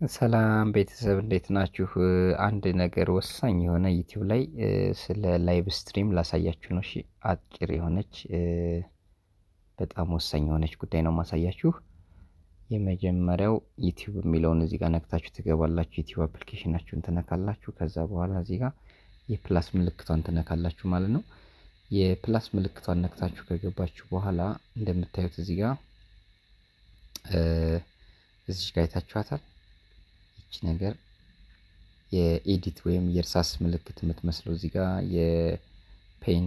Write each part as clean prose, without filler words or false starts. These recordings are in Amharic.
ሰላም ቤተሰብ እንዴት ናችሁ? አንድ ነገር ወሳኝ የሆነ ዩቲዩብ ላይ ስለ ላይቭ ስትሪም ላሳያችሁ ነው። እሺ አጭር የሆነች በጣም ወሳኝ የሆነች ጉዳይ ነው ማሳያችሁ። የመጀመሪያው ዩቲዩብ የሚለውን እዚህ ጋር ነክታችሁ ትገባላችሁ። ዩቲዩብ አፕሊኬሽናችሁን ትነካላችሁ። ከዛ በኋላ እዚህ ጋር የፕላስ ምልክቷን ትነካላችሁ ማለት ነው። የፕላስ ምልክቷን ነክታችሁ ከገባችሁ በኋላ እንደምታዩት እዚህ ጋር አይታችኋታል። ይቺ ነገር የኤዲት ወይም የእርሳስ ምልክት የምትመስለው እዚህ ጋር የፔን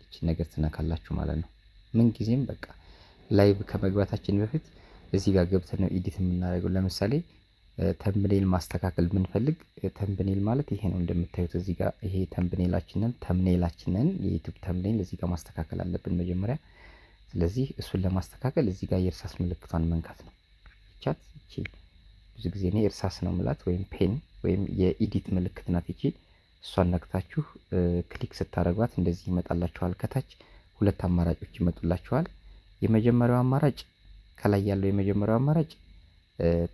ይቺ ነገር ትነካላችሁ ማለት ነው። ምን ጊዜም በቃ ላይቭ ከመግባታችን በፊት እዚህ ጋር ገብተን ነው ኤዲት የምናደርገው። ለምሳሌ ተምብኔል ማስተካከል ብንፈልግ ተምብኔል ማለት ይሄ ነው እንደምታዩት እዚህ ጋር ይሄ ተምብኔላችንን የዩቲዩብ ተምብኔል እዚህ ጋር ማስተካከል አለብን መጀመሪያ። ስለዚህ እሱን ለማስተካከል እዚህ ጋር የእርሳስ ምልክቷን መንካት ነው። ይቻት እቺ ብዙ ጊዜ እኔ እርሳስ ነው ምላት ወይም ፔን ወይም የኤዲት ምልክት ናት እቺ። እሷን ነክታችሁ ክሊክ ስታደርጓት እንደዚህ ይመጣላችኋል። ከታች ሁለት አማራጮች ይመጡላችኋል። የመጀመሪያው አማራጭ ከላይ ያለው የመጀመሪያው አማራጭ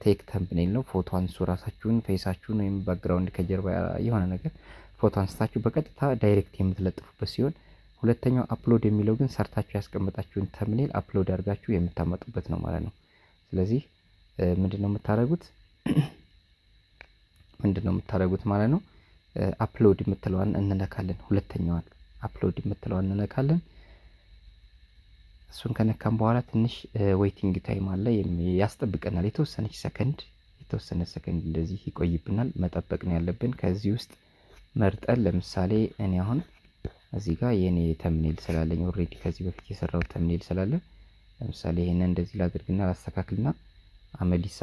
ቴክ ተምብኔል ነው። ፎቶ አንሱ ራሳችሁን፣ ፌሳችሁን ወይም ባክግራውንድ ከጀርባ የሆነ ነገር ፎቶ አንስታችሁ በቀጥታ ዳይሬክት የምትለጥፉበት ሲሆን፣ ሁለተኛው አፕሎድ የሚለው ግን ሰርታችሁ ያስቀመጣችሁን ተምብኔል አፕሎድ አድርጋችሁ የምታመጡበት ነው ማለት ነው። ስለዚህ ምንድነው የምታደርጉት ማለት ነው? አፕሎድ የምትለዋን እንነካለን። ሁለተኛዋን አፕሎድ የምትለዋን እንነካለን። እሱን ከነካም በኋላ ትንሽ ዌይቲንግ ታይም አለ፣ ያስጠብቀናል። የተወሰነ ሰከንድ እንደዚህ ይቆይብናል። መጠበቅ ነው ያለብን። ከዚህ ውስጥ መርጠን ለምሳሌ እኔ አሁን እዚህ ጋር የኔ ተምኔል ስላለኝ ኦልሬዲ ከዚህ በፊት የሰራው ተምኔል ስላለ ለምሳሌ ይሄንን እንደዚህ ላድርግና ላስተካክልና አመዲሳ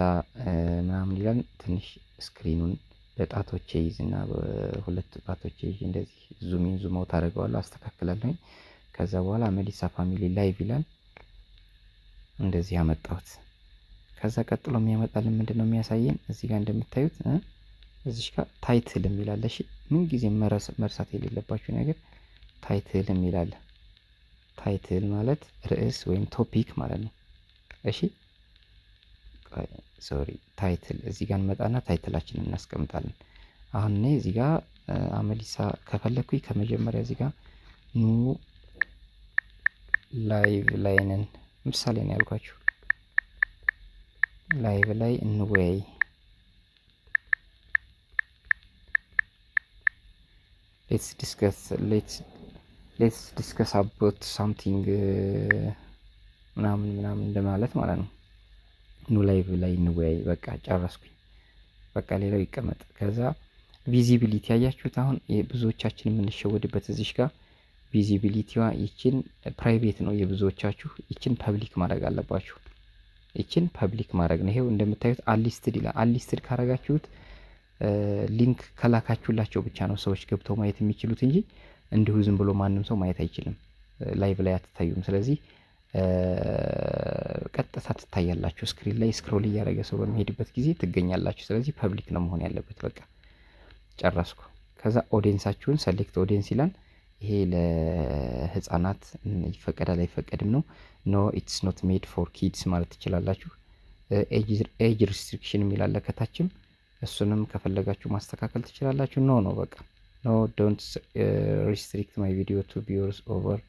ምናምን ይላል። ትንሽ ስክሪኑን በጣቶቼ ይዝና በሁለት ጣቶቼ እንደዚህ ዙም አውት አደርገዋለሁ፣ አስተካክላለሁ። ከዛ በኋላ አመዲሳ ፋሚሊ ላይቭ ይላል። እንደዚህ ያመጣሁት። ከዛ ቀጥሎ የሚያመጣልን ምንድነው የሚያሳየን? እዚህ ጋር እንደምታዩት እዚህ ጋር ታይትል የሚላል። እሺ ምን ጊዜ መርሳት የሌለባችሁ ነገር ታይትል የሚላል። ታይትል ማለት ርዕስ ወይም ቶፒክ ማለት ነው። እሺ ታይትል እዚህ ጋር እንመጣና ታይትላችንን እናስቀምጣለን። አሁን እኔ እዚህ ጋር አመዲሳ ከፈለኩኝ ከመጀመሪያ እዚህ ጋር ኑ ላይቭ ላይ ነን ምሳሌ ነው ያልኳችሁ። ላይቭ ላይ እንወያይ፣ ሌትስ ዲስከስ አባውት ሳምቲንግ ምናምን እንደማለት ማለት ነው። ኑ ላይቭ ላይ እንወያይ። በቃ ጨረስኩኝ። በቃ ሌላው ይቀመጥ። ከዛ ቪዚቢሊቲ ያያችሁት አሁን ብዙዎቻችን የምንሸወድበት እዚህ ጋር ቪዚቢሊቲዋ ይችን ፕራይቬት ነው የብዙዎቻችሁ። ይችን ፐብሊክ ማድረግ አለባችሁ። ይችን ፐብሊክ ማድረግ ነው። ይሄው እንደምታዩት አንሊስትድ ይላል። አንሊስትድ ካረጋችሁት ሊንክ ከላካችሁላቸው ብቻ ነው ሰዎች ገብተው ማየት የሚችሉት እንጂ እንዲሁ ዝም ብሎ ማንም ሰው ማየት አይችልም። ላይቭ ላይ አትታዩም። ስለዚህ ቀጥታ ትታያላችሁ። ስክሪን ላይ ስክሮል እያደረገ ሰው በሚሄድበት ጊዜ ትገኛላችሁ። ስለዚህ ፐብሊክ ነው መሆን ያለበት። በቃ ጨረስኩ። ከዛ ኦዲየንሳችሁን ሰሌክት ኦዲየንስ ይላል። ይሄ ለህፃናት ይፈቀዳል አይፈቀድም ነው። ኖ ኢትስ ኖት ሜድ ፎር ኪድስ ማለት ትችላላችሁ። ኤጅ ሪስትሪክሽን የሚላለ ከታችም እሱንም ከፈለጋችሁ ማስተካከል ትችላላችሁ። ኖ በቃ ኖ ዶንት ሪስትሪክት ማይ ቪዲዮ ቱ ቪውርስ ኦቨር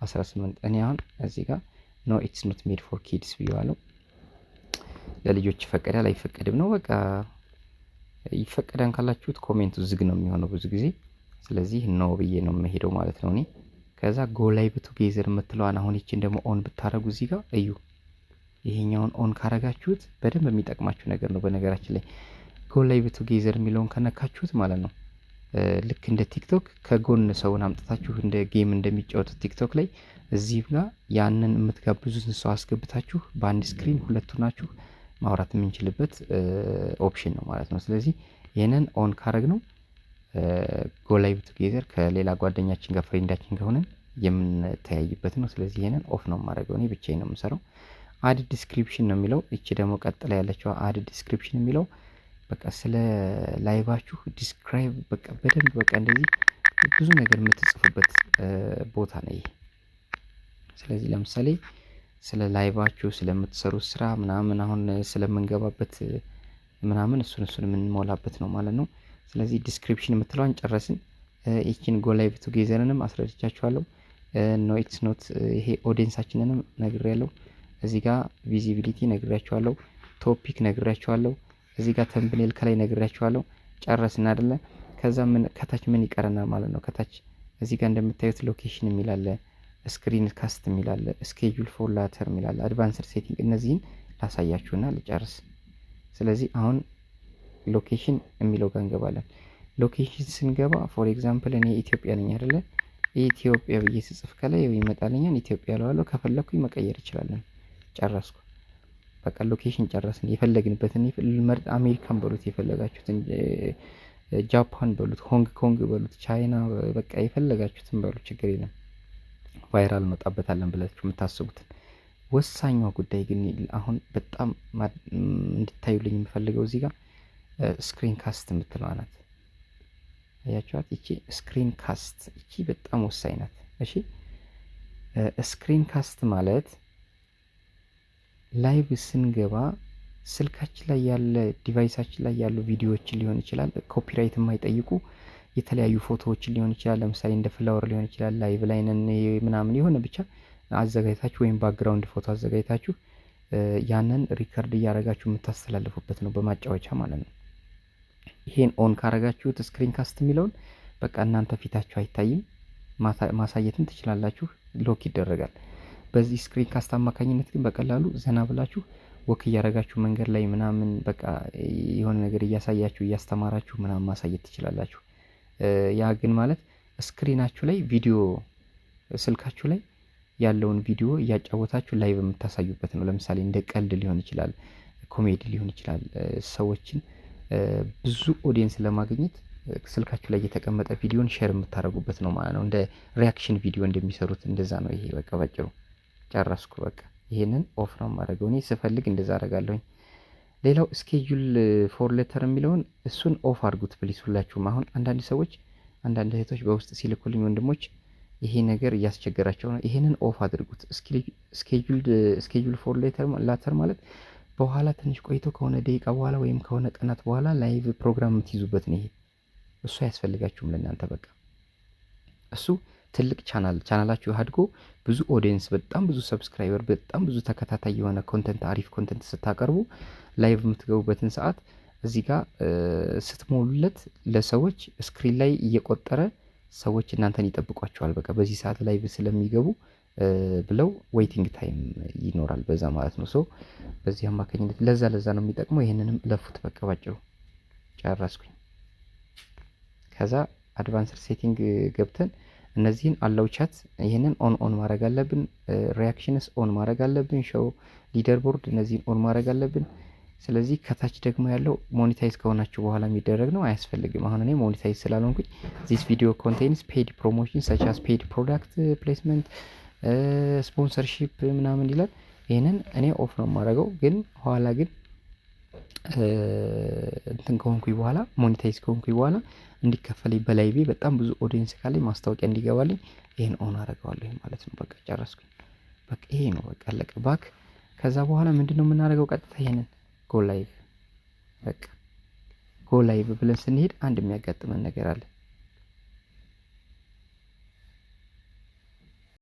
18። እኔ አሁን እዚህ ጋር ኖ ኢትስ ኖት ሜድ ፎር ኪድስ ብየዋለሁ። ለልጆች ይፈቀዳል አይፈቀድም ነው። በቃ ይፈቀዳን ካላችሁት ኮሜንቱ ዝግ ነው የሚሆነው ብዙ ጊዜ። ስለዚህ ኖ ብዬ ነው የምሄደው ማለት ነው እኔ። ከዛ ጎ ላይቭ ቱጌዘር የምትለዋን አሁን ይችን ደግሞ ኦን ብታረጉ እዚህ ጋር እዩ። ይሄኛውን ኦን ካረጋችሁት በደንብ የሚጠቅማችሁ ነገር ነው። በነገራችን ላይ ጎ ላይቭ ቱጌዘር የሚለውን ከነካችሁት ማለት ነው ልክ እንደ ቲክቶክ ከጎን ሰውን አምጥታችሁ እንደ ጌም እንደሚጫወቱት ቲክቶክ ላይ እዚህ ጋር ያንን የምትጋብዙትን ሰው አስገብታችሁ በአንድ ስክሪን ሁለቱ ናችሁ ማውራት የምንችልበት ኦፕሽን ነው ማለት ነው። ስለዚህ ይሄንን ኦን ካረግ ነው ጎ ላይቭ ቱጌዘር ከሌላ ጓደኛችን ጋር ፍሬንዳችን ከሆነን የምንተያይበት ነው። ስለዚህ ይሄንን ኦፍ ነው የማደርገው እኔ ብቻዬን ነው የምሰራው። አድ ዲስክሪፕሽን ነው የሚለው። እቺ ደግሞ ቀጥላ ያለችው አድ ዲስክሪፕሽን የሚለው በቃ ስለ ላይቫችሁ ዲስክራይብ በቃ በደንብ በቃ እንደዚህ ብዙ ነገር የምትጽፉበት ቦታ ነው ይሄ። ስለዚህ ለምሳሌ ስለ ላይቫችሁ ስለምትሰሩት ስራ ምናምን አሁን ስለምንገባበት ምናምን እሱን የምንሞላበት ነው ማለት ነው። ስለዚህ ዲስክሪፕሽን የምትለዋን ጨረስን። ይችን ጎ ላይቭ ቱጌዘርንም አስረድቻችኋለሁ። ኖ ኢትስ ኖት ይሄ ኦዲየንሳችንንም ነግሬያለሁ። እዚህ ጋር ቪዚቢሊቲ ነግሬያችኋለሁ። ቶፒክ ነግሬያችኋለሁ። እዚህ ጋር ተምብኔል ከላይ ነግሬያችኋለሁ። ጨረስን አይደለ? ከዛ ከታች ምን ይቀረናል ማለት ነው? ከታች እዚህ ጋር እንደምታዩት ሎኬሽን የሚል አለ፣ ስክሪን ካስት የሚል አለ፣ ስኬጁል ፎር ላተር የሚል አለ፣ አድቫንስድ ሴቲንግ። እነዚህን ላሳያችሁና ልጨርስ። ስለዚህ አሁን ሎኬሽን የሚለው ጋር እንገባለን። ሎኬሽን ስንገባ ፎር ኤግዛምፕል እኔ ኢትዮጵያ ነኝ አይደለ? ኢትዮጵያ ብዬ ስጽፍ ከላይ ይመጣልኛል። ኢትዮጵያ ለዋለሁ። ከፈለኩኝ መቀየር ይችላለን። ጨረስኩ። በቃ ሎኬሽን ጨረስን። የፈለግንበትን መርጥ፣ አሜሪካን በሉት፣ የፈለጋችሁትን ጃፓን በሉት፣ ሆንግ ኮንግ በሉት፣ ቻይና፣ በቃ የፈለጋችሁትን በሉት፣ ችግር የለም። ቫይራል እንወጣበታለን ብላችሁ የምታስቡትን። ወሳኛው ጉዳይ ግን አሁን በጣም እንድታዩልኝ የምፈልገው እዚህ ጋር ስክሪን ካስት የምትለዋ ናት። አያችኋት? ይቺ ስክሪን ካስት ይቺ በጣም ወሳኝ ናት። እሺ ስክሪን ካስት ማለት ላይቭ ስንገባ ስልካችን ላይ ያለ ዲቫይሳችን ላይ ያሉ ቪዲዮዎችን ሊሆን ይችላል፣ ኮፒራይት የማይጠይቁ የተለያዩ ፎቶዎችን ሊሆን ይችላል። ለምሳሌ እንደ ፍላወር ሊሆን ይችላል። ላይቭ ላይ ነን ምናምን የሆነ ብቻ አዘጋጅታችሁ ወይም ባክግራውንድ ፎቶ አዘጋጅታችሁ ያንን ሪከርድ እያደረጋችሁ የምታስተላልፉበት ነው፣ በማጫወቻ ማለት ነው። ይሄን ኦን ካረጋችሁት ስክሪን ካስት የሚለውን በቃ እናንተ ፊታችሁ አይታይም፣ ማሳየትም ትችላላችሁ፣ ሎክ ይደረጋል። በዚህ ስክሪን ካስት አማካኝነት ግን በቀላሉ ዘና ብላችሁ ወክ እያረጋችሁ መንገድ ላይ ምናምን በቃ የሆነ ነገር እያሳያችሁ እያስተማራችሁ ምናምን ማሳየት ትችላላችሁ። ያ ግን ማለት ስክሪናችሁ ላይ ቪዲዮ ስልካችሁ ላይ ያለውን ቪዲዮ እያጫወታችሁ ላይቭ የምታሳዩበት ነው። ለምሳሌ እንደ ቀልድ ሊሆን ይችላል፣ ኮሜዲ ሊሆን ይችላል። ሰዎችን ብዙ ኦዲየንስ ለማግኘት ስልካችሁ ላይ የተቀመጠ ቪዲዮን ሼር የምታደርጉበት ነው ማለት ነው። እንደ ሪያክሽን ቪዲዮ እንደሚሰሩት እንደዛ ነው። ይሄ በቃ ባጭሩ ጨረስኩ። በቃ ይሄንን ኦፍ ነው የማደርገው እኔ ስፈልግ እንደዛ አደርጋለሁኝ። ሌላው ስኬጁል ፎር ሌተር የሚለውን እሱን ኦፍ አድርጉት ፕሊስ ሁላችሁም። አሁን አንዳንድ ሰዎች አንዳንድ እህቶች በውስጥ ሲልኩልኝ ወንድሞች ይሄ ነገር እያስቸገራቸው ነው። ይሄንን ኦፍ አድርጉት። ስኬጁል ፎር ላተር ማለት በኋላ ትንሽ ቆይቶ ከሆነ ደቂቃ በኋላ ወይም ከሆነ ቀናት በኋላ ላይቭ ፕሮግራም የምትይዙበት ነው። ይሄ እሱ አያስፈልጋችሁም ለእናንተ። በቃ እሱ ትልቅ ቻናላችሁ አድጎ ብዙ ኦዲየንስ፣ በጣም ብዙ ሰብስክራይበር፣ በጣም ብዙ ተከታታይ የሆነ ኮንተንት፣ አሪፍ ኮንተንት ስታቀርቡ ላይቭ የምትገቡበትን ሰዓት እዚህ ጋር ስትሞሉለት ለሰዎች ስክሪን ላይ እየቆጠረ ሰዎች እናንተን ይጠብቋቸዋል። በቃ በዚህ ሰዓት ላይቭ ስለሚገቡ ብለው ዌይቲንግ ታይም ይኖራል በዛ ማለት ነው። ሶ በዚህ አማካኝነት ለዛ ነው የሚጠቅመው። ይሄንንም ለፉት በቃ ባጭሩ ጨረስኩኝ። ከዛ አድቫንስድ ሴቲንግ ገብተን እነዚህን አላው ቻት ይሄንን ኦን ማድረግ አለብን። ሪያክሽንስ ኦን ማድረግ አለብን። ሾው ሊደር ቦርድ እነዚህን ኦን ማድረግ አለብን። ስለዚህ ከታች ደግሞ ያለው ሞኔታይዝ ከሆናችሁ በኋላ የሚደረግ ነው፣ አያስፈልግም። አሁን እኔ ሞኔታይዝ ስላልሆንኩኝ ዚስ ቪዲዮ ኮንቴንስ ፔድ ፕሮሞሽን ሰች አስ ፔድ ፕሮዳክት ፕሌስመንት ስፖንሰርሺፕ ምናምን ይላል። ይህንን እኔ ኦፍ ነው የማደርገው። ግን ኋላ ግን እንትን ከሆንኩኝ በኋላ ሞኔታይዝ ከሆንኩኝ በኋላ እንዲከፈልኝ በላይቬ በጣም ብዙ ኦዲየንስ ካለኝ ማስታወቂያ እንዲገባልኝ ይሄን ኦን አደርገዋለሁ ማለት ነው። በቃ ጨረስኩኝ። በቃ ይሄ ነው በቃ አለቀ። ባክ ከዛ በኋላ ምንድነው የምናደርገው? ቀጥታ ይሄንን ጎ ላይቭ በቃ ጎ ላይቭ ብለን ስንሄድ አንድ የሚያጋጥመን ነገር አለ።